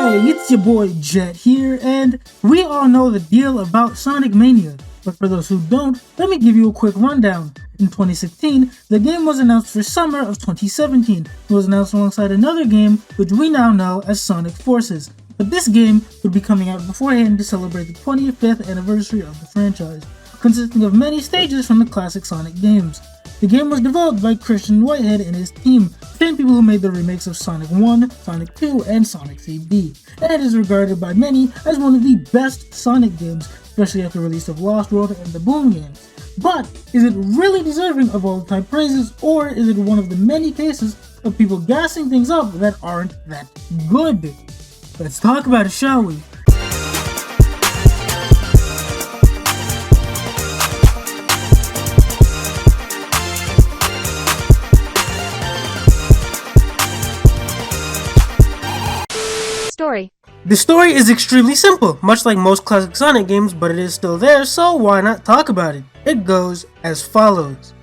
Hey, it's your boy Jet here, and we all know the deal about Sonic Mania. But for those who don't, let me give you a quick rundown. In 2016, the game was announced for summer of 2017. It was announced alongside another game, which we now know as Sonic Forces. But this game would be coming out beforehand to celebrate the 25th anniversary of the franchise, consisting of many stages from the classic Sonic games. The game was developed by Christian Whitehead and his team, the same people who made the remakes of Sonic 1, Sonic 2, and Sonic CD, and it is regarded by many as one of the best Sonic games, especially after the release of Lost World and the Boom games. But, is it really deserving of all time praises, or is it one of the many cases of people gassing things up that aren't that good? Let's talk about it, shall we? Story. The story is extremely simple, much like most classic Sonic games, but it is still there, so why not talk about it? It goes as follows.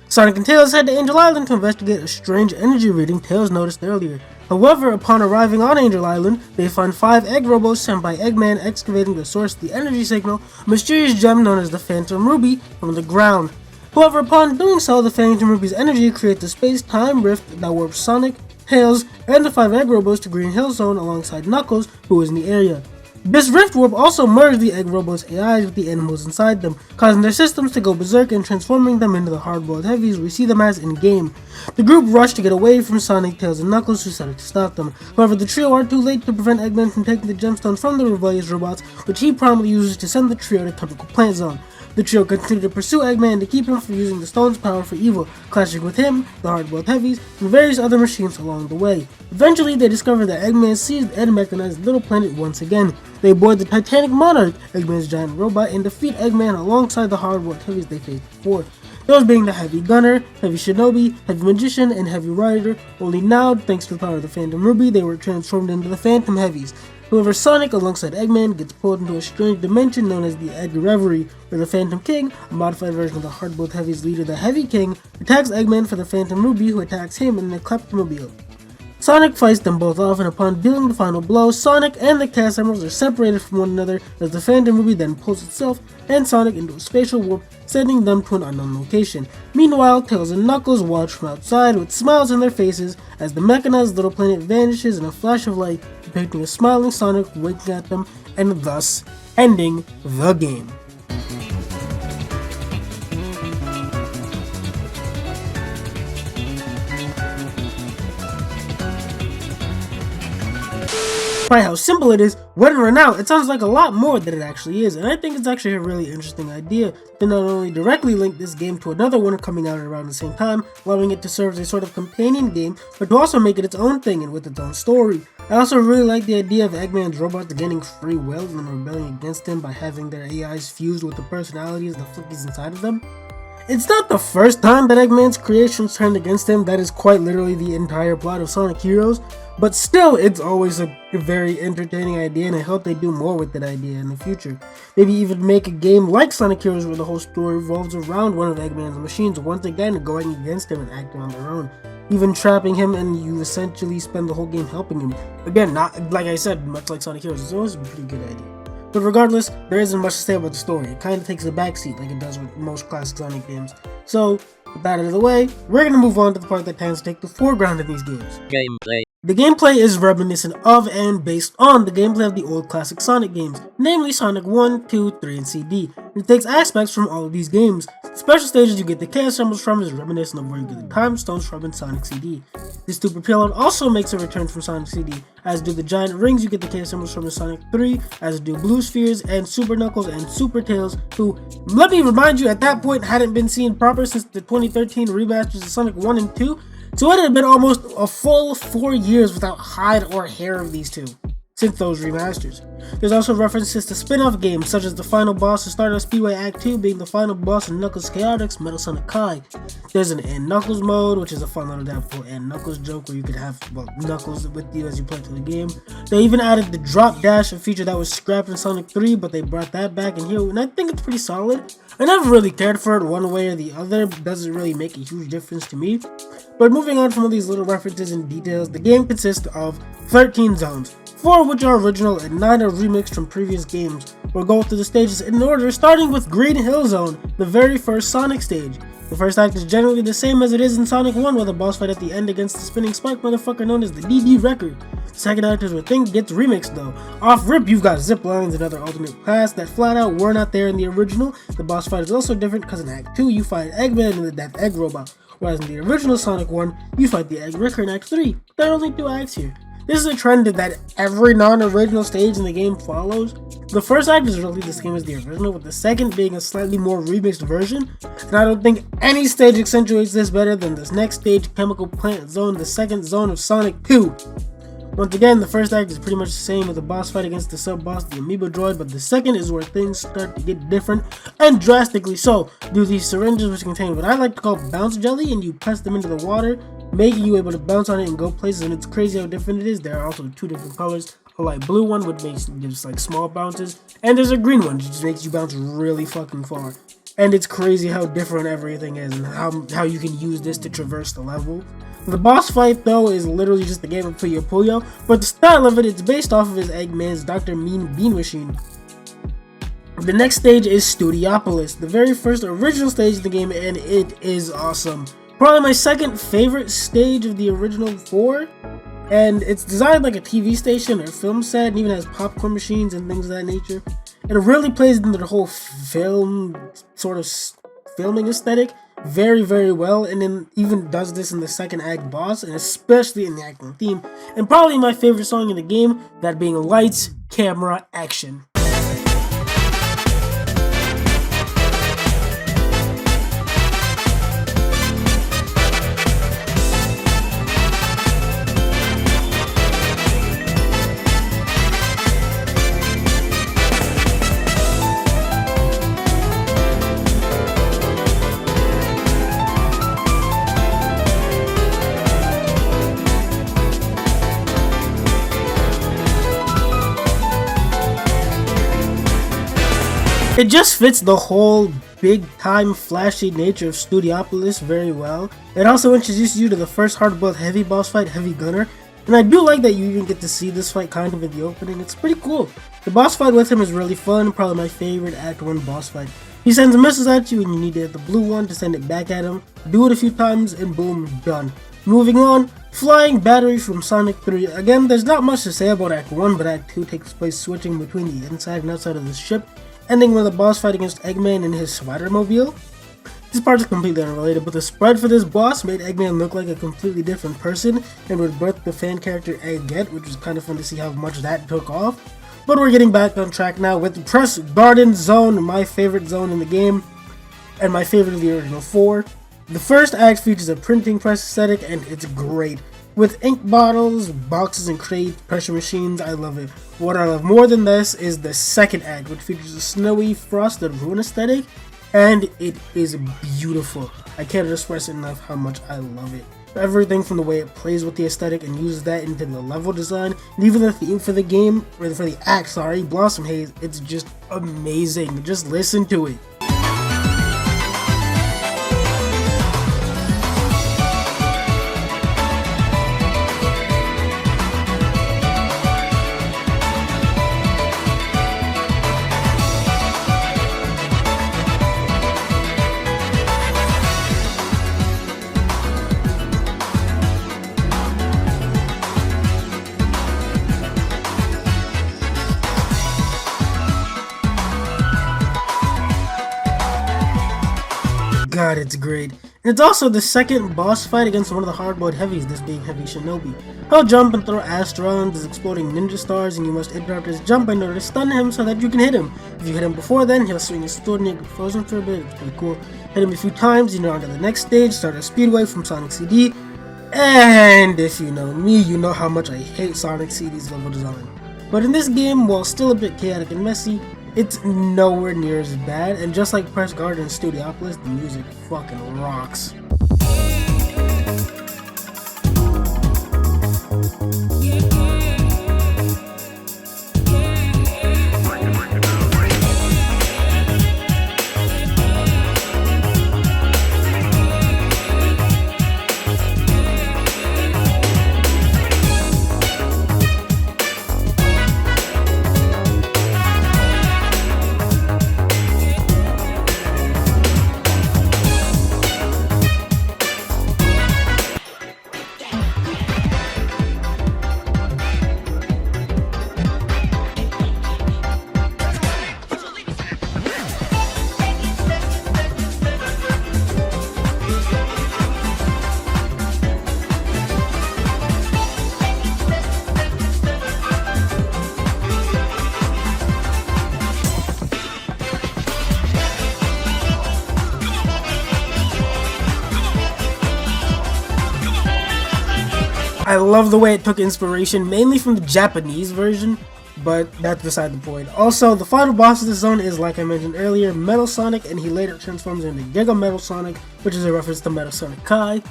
Sonic and Tails head to Angel Island to investigate a strange energy reading Tails noticed earlier. However, upon arriving on Angel Island, they find 5 egg robots sent by Eggman excavating the source of the energy signal, a mysterious gem known as the Phantom Ruby, from the ground. However, upon doing so, the Phantom Ruby's energy creates a space-time rift that warps Sonic, Tails, and the 5 egg robots to Green Hill Zone alongside Knuckles, who is in the area. This rift warp also merged the egg robots' AIs with the animals inside them, causing their systems to go berserk and transforming them into the hard-boiled heavies we see them as in-game. The group rushed to get away from Sonic, Tails, and Knuckles, who set out to stop them. However, the trio are too late to prevent Eggman from taking the gemstone from the rebellious robots, which he promptly uses to send the trio to Chemical Plant Zone. The trio continue to pursue Eggman to keep him from using the stone's power for evil, clashing with him, the hard-boiled heavies, and various other machines along the way. Eventually, they discover that Eggman seized and mechanized Little Planet once again. They board the Titanic Monarch, Eggman's giant robot, and defeat Eggman alongside the hard-boiled heavies they faced before. Those being the Heavy Gunner, Heavy Shinobi, Heavy Magician, and Heavy Rider, only now, thanks to the power of the Phantom Ruby, they were transformed into the Phantom Heavies. However, Sonic, alongside Eggman, gets pulled into a strange dimension known as the Egg Reverie, where the Phantom King, a modified version of the hard-boiled heavies leader, the Heavy King, attacks Eggman for the Phantom Ruby, who attacks him in the Kleptomobile. Sonic fights them both off, and upon dealing the final blow, Sonic and the cast members are separated from one another as the Phantom Ruby then pulls itself and Sonic into a spatial warp, sending them to an unknown location. Meanwhile, Tails and Knuckles watch from outside with smiles on their faces as the mechanized Little Planet vanishes in a flash of light, depicting a smiling Sonic winking at them and thus ending the game. Despite how simple it is, when it ran out, it sounds like a lot more than it actually is, and I think it's actually a really interesting idea to not only directly link this game to another one coming out around the same time, allowing it to serve as a sort of companion game, but to also make it its own thing and with its own story. I also really like the idea of Eggman's robots gaining free will and rebelling against him by having their AIs fused with the personalities of the flickies inside of them. It's not the first time that Eggman's creations turned against him, that is quite literally the entire plot of Sonic Heroes, but still, it's always a very entertaining idea, and I hope they do more with that idea in the future. Maybe even make a game like Sonic Heroes where the whole story revolves around one of Eggman's machines once again going against him and acting on their own. Even trapping him, and you essentially spend the whole game helping him. Again, not like I said, much like Sonic Heroes, it's always a pretty good idea. But regardless, there isn't much to say about the story. It kind of takes a backseat like it does with most classic Sonic games. So, with that out of the way, we're going to move on to the part that tends to take the foreground in these games. Gameplay. The gameplay is reminiscent of and based on the gameplay of the old classic Sonic games, namely Sonic 1, 2, 3, and CD. It takes aspects from all of these games. The special stages you get the chaos symbols from is reminiscent of where you get the time stones from in Sonic CD. This stupid payload also makes a return from Sonic CD, as do the giant rings you get the chaos symbols from in Sonic 3, as do Blue Spheres and Super Knuckles and Super Tails, who, let me remind you, at that point hadn't been seen proper since the 2013 remasters of Sonic 1 and 2, so it had been almost a full 4 years without hide or hair of these two since those remasters. There's also references to spin-off games such as the final boss of Stardust Speedway Act 2 being the final boss in Knuckles Chaotix Metal Sonic Kai. There's an N Knuckles mode, which is a fun little adaptable N Knuckles joke where you could have Knuckles with you as you play through the game. They even added the drop dash, a feature that was scrapped in Sonic 3, but they brought that back in here, and I think it's pretty solid. I never really cared for it one way or the other, doesn't really make a huge difference to me. But moving on from all these little references and details, the game consists of 13 zones, 4 which are original and 9 are remixed from previous games. We'll go through the stages in order, starting with Green Hill Zone, the very first Sonic stage. The first act is generally the same as it is in Sonic 1 with a boss fight at the end against the spinning spike motherfucker known as the DD Record. The second act is where things gets remixed though. Off rip, you've got zip lines and other alternate paths that flat out were not there in the original. The boss fight is also different because in Act 2 you fight Eggman and the Death Egg Robot, whereas in the original Sonic 1 you fight the Egg Wrecker in Act 3. There are only 2 acts here. This is a trend that every non-original stage in the game follows. The first act is really the same as the original, with the second being a slightly more remixed version, and I don't think any stage accentuates this better than this next stage, Chemical Plant Zone, the second zone of Sonic 2. Once again, the first act is pretty much the same with a boss fight against the sub-boss, the Amiibo Droid, but the second is where things start to get different, and drastically so. Do these syringes which contain what I like to call bounce jelly, and you press them into the water, making you able to bounce on it and go places, and it's crazy how different it is. There are also 2 different colors, a light blue one which gives like small bounces, and there's a green one which just makes you bounce really fucking far. And it's crazy how different everything is and how you can use this to traverse the level. The boss fight though is literally just the game of Puyo Puyo, but the style of it's based off of his Eggman's Dr. Mean Bean Machine. The next stage is Studiopolis, the very first original stage of the game, and it is awesome. Probably my second favorite stage of the original 4, and it's designed like a TV station or film set, and even has popcorn machines and things of that nature. And it really plays into the whole film sort of filming aesthetic very, very well, and then even does this in the second act boss, and especially in the acting theme, and probably my favorite song in the game, that being Lights, Camera, Action. It just fits the whole big time flashy nature of Studiopolis very well. It also introduces you to the first hard-boiled heavy boss fight, Heavy Gunner, and I do like that you even get to see this fight kind of in the opening. It's pretty cool. The boss fight with him is really fun, probably my favorite Act 1 boss fight. He sends missiles at you and you need to hit the blue one to send it back at him. Do it a few times and boom, done. Moving on, Flying Battery from Sonic 3. Again, there's not much to say about Act 1, but Act 2 takes place switching between the inside and outside of the ship, ending with a boss fight against Eggman and his Spider-Mobile. This part is completely unrelated, but the spread for this boss made Eggman look like a completely different person and would birth the fan character Eggette, which was kind of fun to see how much that took off. But we're getting back on track now with Press Garden Zone, my favorite zone in the game, and my favorite of the original 4. The first act features a printing press aesthetic, and it's great. With ink bottles, boxes and crates, pressure machines, I love it. What I love more than this is the second act, which features a snowy, frosted ruin aesthetic, and it is beautiful. I can't express enough how much I love it. Everything from the way it plays with the aesthetic and uses that into the level design, and even the theme for the game, or for the act, Blossom Haze, it's just amazing. Just listen to it. God, it's great. And it's also the second boss fight against one of the hard-boiled heavies, this being Heavy Shinobi. He'll jump and throw astrons as exploding ninja stars, and you must interrupt his jump in order to stun him so that you can hit him. If you hit him before then, he'll swing his sword and you get frozen for a bit. It's pretty cool. Hit him a few times, you're on to the next stage, start a speedway from Sonic CD. And if you know me, you know how much I hate Sonic CD's level design. But in this game, while still a bit chaotic and messy, it's nowhere near as bad, and just like Press Garden and Studiopolis, the music fucking rocks. I love the way it took inspiration mainly from the Japanese version, but that's beside the point. Also, the final boss of the zone is, like I mentioned earlier, Metal Sonic, and he later transforms into Giga Metal Sonic, which is a reference to Metal Sonic Kai.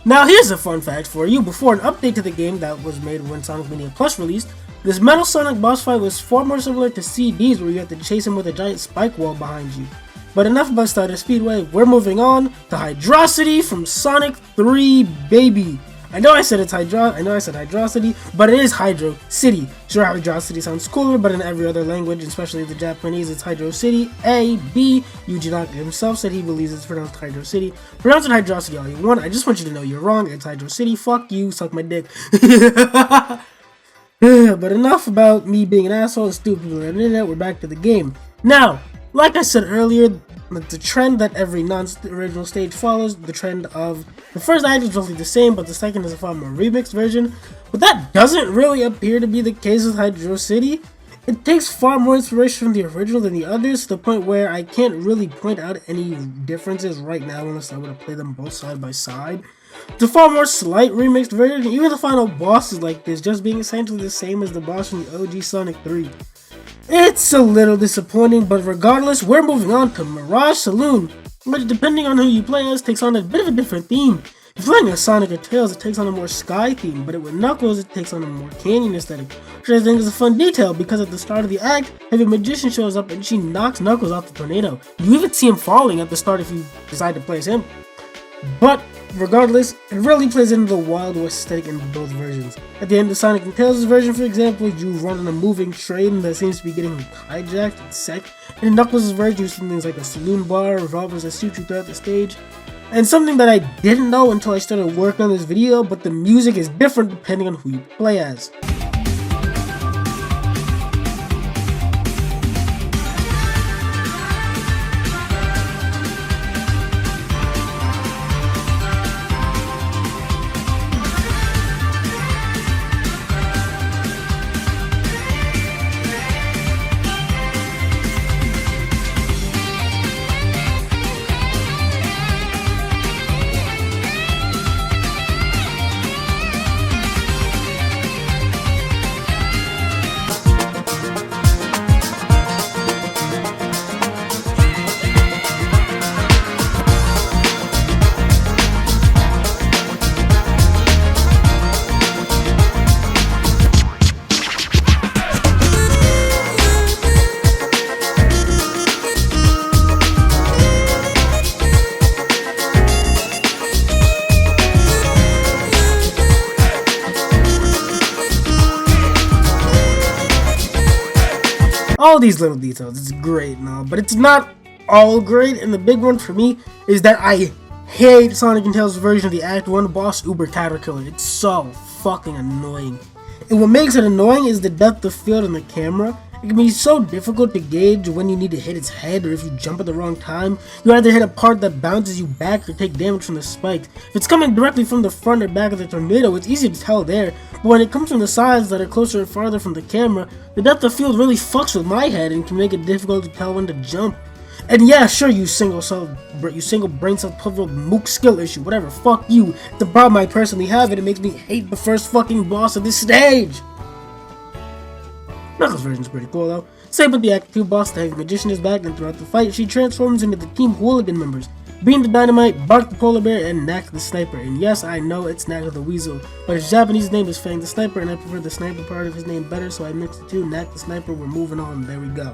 Now here's a fun fact for you. Before an update to the game that was made when Sonic Mania Plus released, this Metal Sonic boss fight was far more similar to CDs, where you have to chase him with a giant spike wall behind you. But enough about Starter Speedway, we're moving on to Hydrocity from Sonic 3, baby! I know I said Hydrocity, but it is Hydro City. Sure, Hydrocity sounds cooler, but in every other language, especially the Japanese, it's Hydro City. A, B, Yuji Naka himself said he believes it's pronounced Hydro City. Pronounce it Hydrocity all you want, I just want you to know you're wrong, it's Hydro City, fuck you, suck my dick. But enough about me being an asshole and stupid people on the internet, we're back to the game. Now, like I said earlier, the trend that every non-original stage follows, the trend of the first act is roughly the same, but the second is a far more remixed version. But that doesn't really appear to be the case with Hydro City. It takes far more inspiration from the original than the others, to the point where I can't really point out any differences right now unless I were to play them both side by side. It's a far more slight remixed version, even the final boss is like this, just being essentially the same as the boss from the OG Sonic 3. It's a little disappointing, but regardless, we're moving on to Mirage Saloon, which, depending on who you play as, takes on a bit of a different theme. If you're playing as Sonic or Tails, it takes on a more sky theme, but with Knuckles, it takes on a more canyon aesthetic, which I think is a fun detail, because at the start of the act, Heavy Magician shows up and she knocks Knuckles off the tornado. You even see him falling at the start if you decide to play as him. But regardless, it really plays into the Wild West aesthetic in both versions. At the end of Sonic and Tails' version, for example, you run on a moving train that seems to be getting hijacked and set. And in Knuckles' version, you see things like a saloon bar, revolvers that shoot you throughout the stage. And something that I didn't know until I started working on this video, but the music is different depending on who you play as. All these little details, it's great and all, but it's not all great, and the big one for me is that I hate Sonic and Tails' version of the Act 1 boss, Uber Caterpillar. It's so fucking annoying. And what makes it annoying is the depth of field in the camera. It can be so difficult to gauge when you need to hit its head, or if you jump at the wrong time. You either hit a part that bounces you back or take damage from the spikes. If it's coming directly from the front or back of the tornado, it's easy to tell there, but when it comes from the sides that are closer and farther from the camera, the depth of field really fucks with my head and can make it difficult to tell when to jump. And yeah, sure, you single brain cell pivotal mook skill issue, whatever, fuck you. It's a problem I personally have, and it makes me hate the first fucking boss of this stage. Knuckles' version is pretty cool though. Same with the Act 2 boss, the Heavy Magician is back, and throughout the fight, she transforms into the Team Hooligan members. Bean the Dynamite, Bark the Polar Bear, and Knack the Sniper. And yes, I know it's Knack the Weasel, but his Japanese name is Fang the Sniper, and I prefer the sniper part of his name better, so I mixed the two. Knack the Sniper, we're moving on, there we go.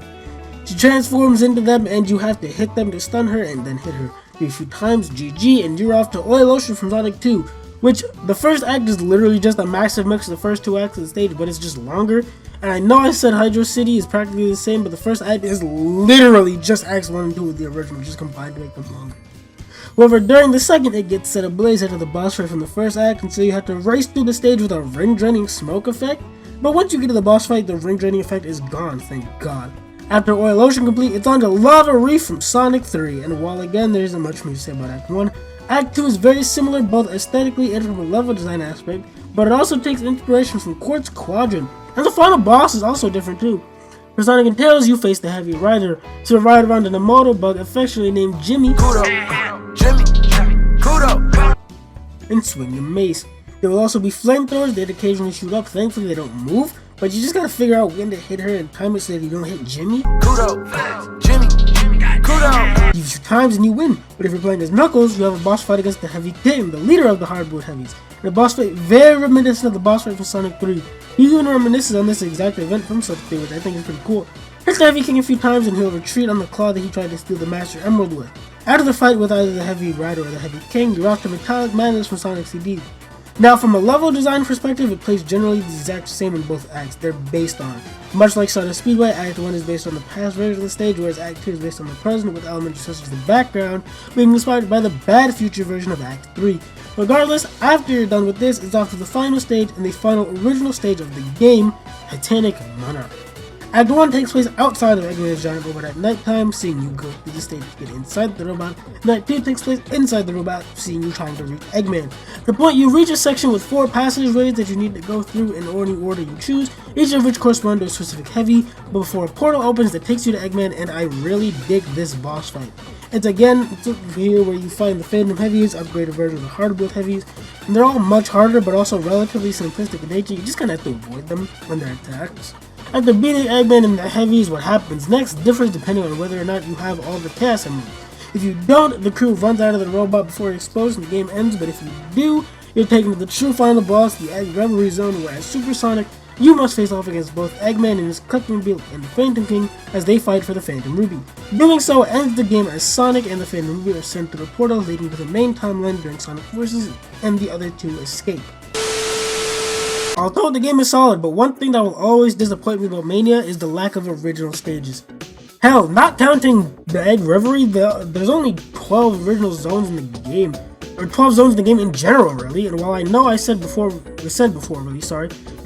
She transforms into them, and you have to hit them to stun her, and then hit her a few times, GG, and you're off to Oil Ocean from Sonic 2. Which, the first act is literally just a massive mix of the first two acts of the stage, but it's just longer. And I know I said Hydro City is practically the same, but the first act is literally just acts 1 and 2 with the original, just combined to make them longer. However, during the second, it gets set ablaze after the boss fight from the first act, and so you have to race through the stage with a ring-draining smoke effect. But once you get to the boss fight, the ring-draining effect is gone, thank God. After Oil Ocean complete, it's on to Lava Reef from Sonic 3, and while again there isn't much more to say about Act 1, Act 2 is very similar both aesthetically and from a level design aspect, but it also takes inspiration from Quartz Quadrant, and the final boss is also different too. For Sonic and Tails, you face the Heavy Rider, so ride around in a motor bug affectionately named Jimmy, and swing your mace. There will also be flamethrowers that occasionally shoot up. Thankfully they don't move, but you just gotta figure out when to hit her and time it so that you don't hit Jimmy. Jimmy. You shoot times and you win. But if you're playing as Knuckles, you have a boss fight against the Heavy King, the leader of the hardboard heavies. And a boss fight very reminiscent of the boss fight from Sonic 3. He even reminisces on this exact event from Sonic 3, which I think is pretty cool. Hits the Heavy King a few times and he'll retreat on the claw that he tried to steal the Master Emerald with. After the fight with either the Heavy Rider or the Heavy King, you're off to Metallic Madness from Sonic CD. Now, from a level design perspective, it plays generally the exact same in both acts. They're based on. Much like Sonic Speedway, Act 1 is based on the past version of the stage, whereas Act 2 is based on the present, with elements such as the background being inspired by the bad future version of Act 3. Regardless, after you're done with this, it's off to the final stage and the final original stage of the game, Titanic Monarch. Act 1 takes place outside of Eggman's giant robot at nighttime, seeing you go through the stage to get inside the robot. And Act 2 takes place inside the robot, seeing you trying to reach Eggman. At the point you reach a section with 4 passageways that you need to go through in any order you choose, each of which correspond to a specific heavy, but before a portal opens that takes you to Eggman, and I really dig this boss fight. It's here where you find the Phantom Heavies, upgraded version of the Hardboiled Heavies, and they're all much harder but also relatively simplistic in nature. You just kinda have to avoid them when they're attacks. After beating Eggman and the Heavies, what happens next differs depending on whether or not you have all the Chaos Emeralds. If you don't, the crew runs out of the robot before it explodes and the game ends, but if you do, you're taken to the true final boss, the Egg Revelry Zone, where as Super Sonic, you must face off against both Eggman and his Collectible and the Phantom King as they fight for the Phantom Ruby. Doing so ends the game as Sonic and the Phantom Ruby are sent through a portal leading to the main timeline during Sonic Forces and the other two escape. Although the game is solid, but one thing that will always disappoint me about Mania is the lack of original stages. Hell, not counting the Egg Revelry, there's only 12 original zones in the game, or 12 zones in the game in general, really. And while I know the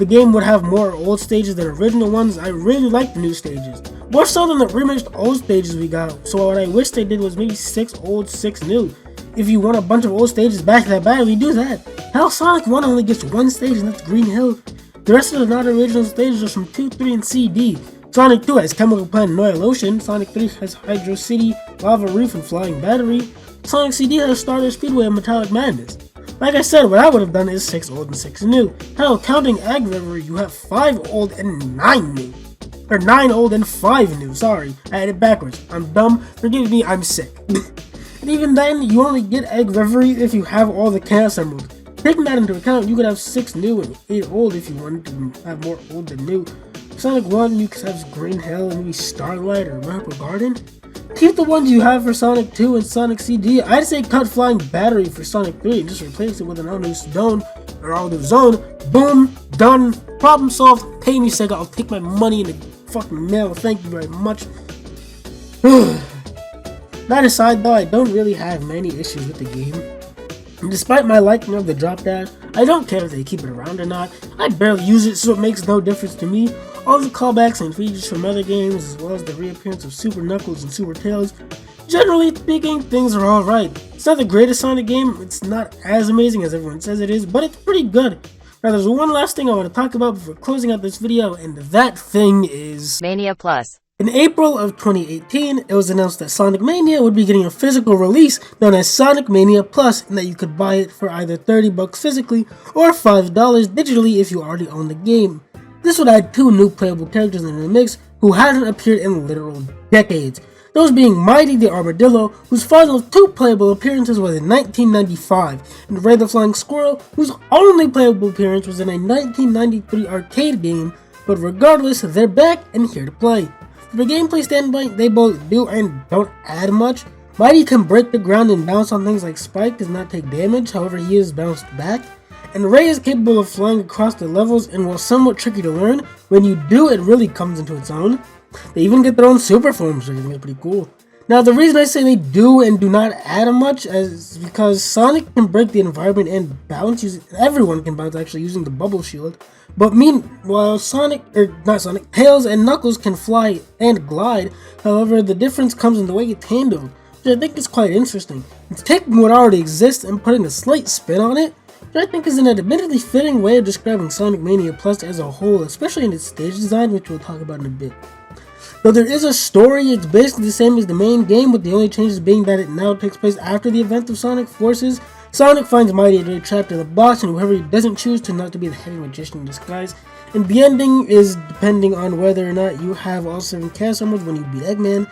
game would have more old stages than original ones, I really like the new stages. More so than the remixed old stages we got, so what I wish they did was maybe 6 old, 6 new. If you want a bunch of old stages back that badly, do that. Hell, Sonic 1 only gets 1 stage and that's Green Hill. The rest of the non-original stages are from 2, 3, and CD. Sonic 2 has Chemical Plant and Oil Ocean. Sonic 3 has Hydro City, Lava Reef, and Flying Battery. Sonic CD has Stardust Speedway and Metallic Madness. Like I said, what I would have done is 6 old and 6 new. Hell, counting Egg Revelry, you have 5 old and 9 new. Or 9 old and 5 new, sorry. I had it backwards. I'm dumb, forgive me, I'm sick. And even then, you only get Egg Revelry if you have all the Chaos Emeralds. Taking that into account, you could have 6 new and 8 old if you wanted to have more old than new. Sonic 1, you could have Green Hill and maybe Starlight or Rapper Garden. Keep the ones you have for Sonic 2 and Sonic CD. I'd say cut Flying Battery for Sonic 3 and just replace it with an all-new zone, or all-new zone. Boom, done, problem solved, pay me Sega, I'll take my money in the fucking mail, thank you very much. That aside though, I don't really have many issues with the game. And despite my liking of the drop dash, I don't care if they keep it around or not. I barely use it, so it makes no difference to me. All the callbacks and features from other games, as well as the reappearance of Super Knuckles and Super Tails, generally speaking, things are alright. It's not the greatest Sonic game, it's not as amazing as everyone says it is, but it's pretty good. Now there's one last thing I want to talk about before closing out this video, and that thing is Mania Plus. In April of 2018, it was announced that Sonic Mania would be getting a physical release known as Sonic Mania Plus, and that you could buy it for either $30 physically or $5 digitally if you already own the game. This would add 2 new playable characters in the mix who hadn't appeared in literal decades. Those being Mighty the Armadillo, whose final 2 playable appearances was in 1995, and Ray the Flying Squirrel, whose only playable appearance was in a 1993 arcade game, but regardless, they're back and here to play. From a gameplay standpoint, they both do and don't add much. Mighty can break the ground and bounce on things like Spike does not take damage, however he is bounced back. And Ray is capable of flying across the levels, and while somewhat tricky to learn, when you do it really comes into its own. They even get their own super forms, which I think is pretty cool. Now the reason I say they do and do not add much is because Sonic can break the environment and bounce, everyone can bounce actually using the bubble shield. But meanwhile, Tails and Knuckles can fly and glide. However, the difference comes in the way it's handled, which I think is quite interesting. It's taking what already exists and putting a slight spin on it, which I think is an admittedly fitting way of describing Sonic Mania Plus as a whole, especially in its stage design, which we'll talk about in a bit. Though there is a story, it's basically the same as the main game, with the only changes being that it now takes place after the event of Sonic Forces, Sonic finds Mighty and Ray trapped in the box, and whoever he doesn't choose turns out to be the heavy magician in disguise. And the ending is depending on whether or not you have all 7 Chaos Emeralds when you beat Eggman.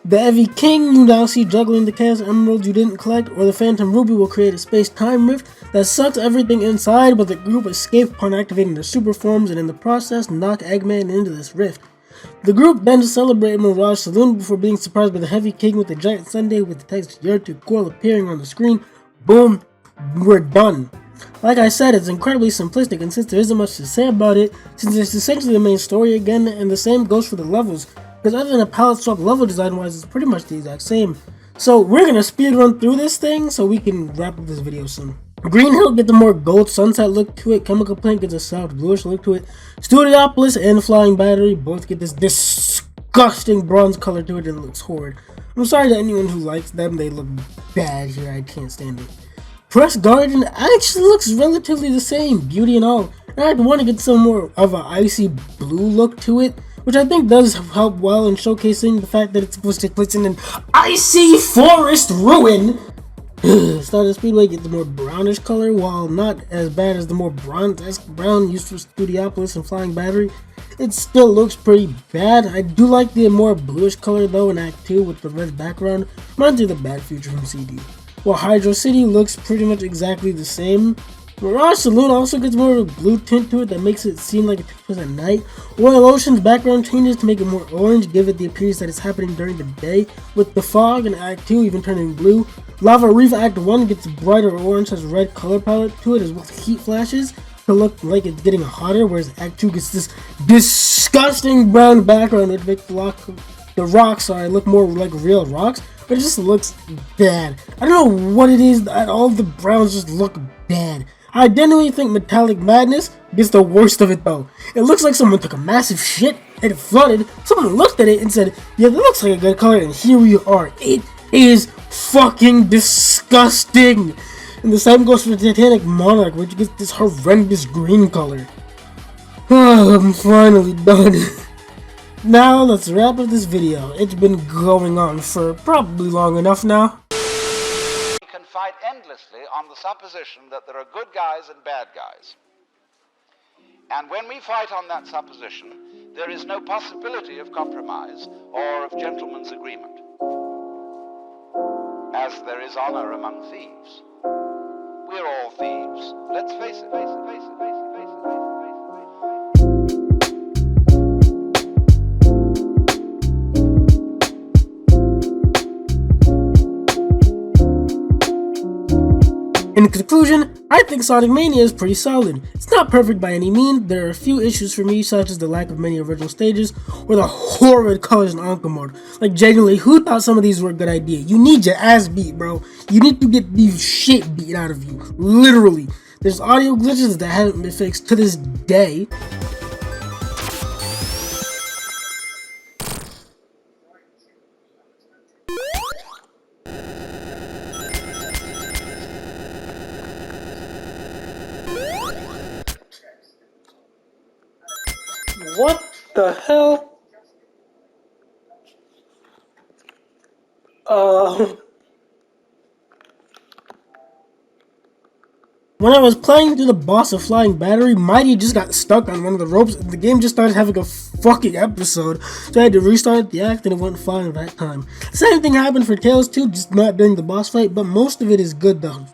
The Evie King you now see juggling the Chaos Emeralds you didn't collect, or the Phantom Ruby will create a space-time rift that sucks everything inside, but the group escape upon activating their super forms, and in the process knock Eggman into this rift. The group then celebrate in Mirage Saloon before being surprised by the Heavy King with the giant sundae with the text "You're too cool" appearing on the screen. Boom, we're done. Like I said, it's incredibly simplistic, and since there isn't much to say about it, since it's essentially the main story again, and the same goes for the levels, because other than a palette swap level design wise, it's pretty much the exact same. So we're gonna speed run through this thing so we can wrap up this video soon. Green Hill gets a more gold sunset look to it, Chemical Plant gets a soft bluish look to it, Studiopolis and Flying Battery both get this disgusting bronze color to it and it looks horrid. I'm sorry to anyone who likes them, they look bad here, I can't stand it. Press Garden actually looks relatively the same, beauty and all, and I'd want to get some more of an icy blue look to it, which I think does help well in showcasing the fact that it's supposed to take place in an icy forest ruin. Stardust Speedway gets the more brownish color, while not as bad as the more bronze-esque brown used for Studiopolis and Flying Battery. It still looks pretty bad. I do like the more bluish color though in Act 2 with the red background, reminds me of the Bad Future from CD. While Hydro City looks pretty much exactly the same. Mirage Saloon also gets more of a blue tint to it that makes it seem like it takes place at night. Royal Ocean's background changes to make it more orange, give it the appearance that it's happening during the day, with the fog in Act 2 even turning blue. Lava Reef Act 1 gets brighter orange, has red color palette to it as well as heat flashes to look like it's getting hotter, whereas Act 2 gets this disgusting brown background that makes the rocks look more like real rocks, but it just looks bad. I don't know what it is that all the browns just look bad. I genuinely think Metallic Madness gets the worst of it though. It looks like someone took a massive shit and it flooded, someone looked at it and said, yeah, that looks like a good color, and here we are. It is fucking disgusting. And the same goes for the Titanic Monarch, which gets this horrendous green color. I'm finally done. Now let's wrap up this video. It's been going on for probably long enough now. We can fight endlessly on the supposition that there are good guys and bad guys. And when we fight on that supposition, there is no possibility of compromise or of gentleman's agreement. As there is honor among thieves. We're all thieves. Let's face it, face it, face it, face it, face it, face it. In conclusion, I think Sonic Mania is pretty solid. It's not perfect by any means. There are a few issues for me, such as the lack of many original stages, or the horrid colors in Anka mode. Like, genuinely, who thought some of these were a good idea? You need your ass beat, bro. You need to get the shit beat out of you. Literally. There's audio glitches that haven't been fixed to this day. What the hell? When I was playing through the boss of Flying Battery, Mighty just got stuck on one of the ropes and the game just started having a fucking episode. So I had to restart the act and it went fine that time. Same thing happened for Tails 2, just not during the boss fight, but most of it is good though.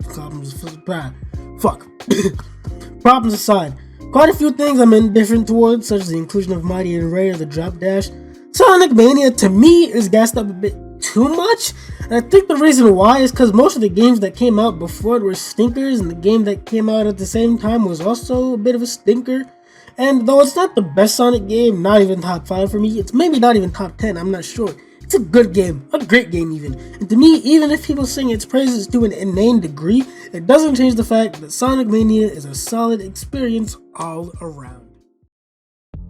Problems aside. Quite a few things I'm indifferent towards, such as the inclusion of Mighty and Ray or the drop dash. Sonic Mania, to me, is gassed up a bit too much, and I think the reason why is because most of the games that came out before it were stinkers, and the game that came out at the same time was also a bit of a stinker. And though it's not the best Sonic game, not even top 5 for me, it's maybe not even top 10, I'm not sure. It's a good game, a great game even. And to me, even if people sing its praises to an inane degree, it doesn't change the fact that Sonic Mania is a solid experience all around.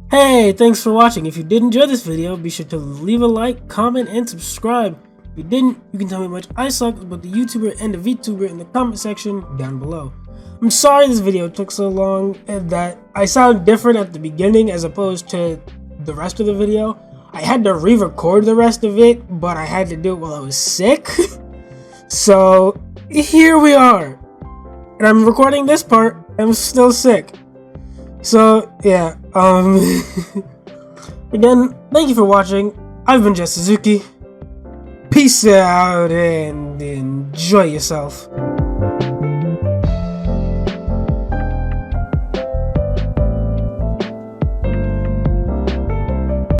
Hey, thanks for watching. If you did enjoy this video, be sure to leave a like, comment, and subscribe. If you didn't, you can tell me how much I suck about the YouTuber and the Vtuber in the comment section down below. I'm sorry this video took so long and that I sound different at the beginning as opposed to the rest of the video. I had to re-record the rest of it, but I had to do it while I was sick. So, here we are. and I'm recording this part, I'm still sick. So, yeah, again, thank you for watching. I've been Suzuki. Peace out and enjoy yourself.